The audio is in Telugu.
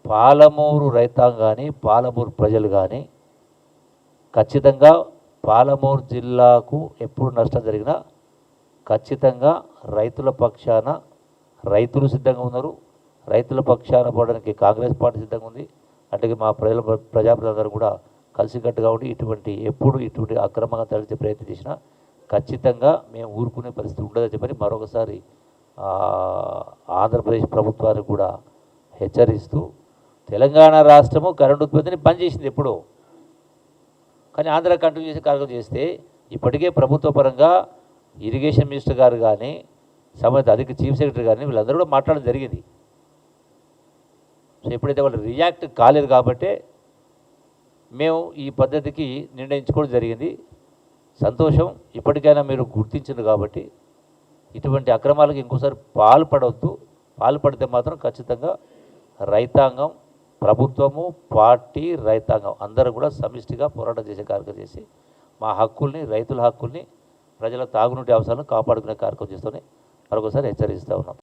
పాలమూరు రైతాంగాన్ని, పాలమూరు ప్రజలు కానీ ఖచ్చితంగా పాలమూరు జిల్లాకు ఎప్పుడు నష్టం జరిగినా ఖచ్చితంగా రైతుల పక్షాన రైతులు సిద్ధంగా ఉన్నారు. రైతుల పక్షాన పడడానికి కాంగ్రెస్ పార్టీ సిద్ధంగా ఉంది. అంటే మా ప్రజాప్రతినిధులందరూ కూడా కలిసికట్టుగా ఉండి ఇటువంటి అక్రమంగా తరలించే ప్రయత్నం చేసినా ఖచ్చితంగా మేము ఊరుకునే పరిస్థితి ఉండదని చెప్పని మరొకసారి ఆంధ్రప్రదేశ్ ప్రభుత్వానికి కూడా హెచ్చరిస్తూ, తెలంగాణ రాష్ట్రము కరెంటు ఉత్పత్తిని బంద్ చేసింది ఎప్పుడో, కానీ ఆంధ్ర కంటిన్యూ చేసే కార్యక్రమం చేస్తే ఇప్పటికే ప్రభుత్వ పరంగా ఇరిగేషన్ మినిస్టర్ గారు కానీ సంబంధిత చీఫ్ సెక్రటరీ కానీ వీళ్ళందరూ కూడా మాట్లాడడం జరిగింది. సో ఎప్పుడైతే వాళ్ళు రియాక్ట్ కాలేదు కాబట్టి మేము ఈ పద్ధతికి నిర్ణయించుకోవడం జరిగింది. సంతోషం, ఇప్పటికైనా మీరు గుర్తించింది కాబట్టి ఇటువంటి అక్రమాలకు ఇంకోసారి పాల్పడితే మాత్రం ఖచ్చితంగా రైతాంగం, ప్రభుత్వము, పార్టీ, రైతాంగం అందరూ కూడా సమిష్టిగా పోరాటం చేసే కార్యక్రమం చేసి మా హక్కుల్ని, రైతుల హక్కుల్ని, ప్రజల తాగునీటి అవసరాలను కాపాడుకునే కార్యక్రమం చేస్తూనే మరొకసారి హెచ్చరిస్తూ ఉన్నాం.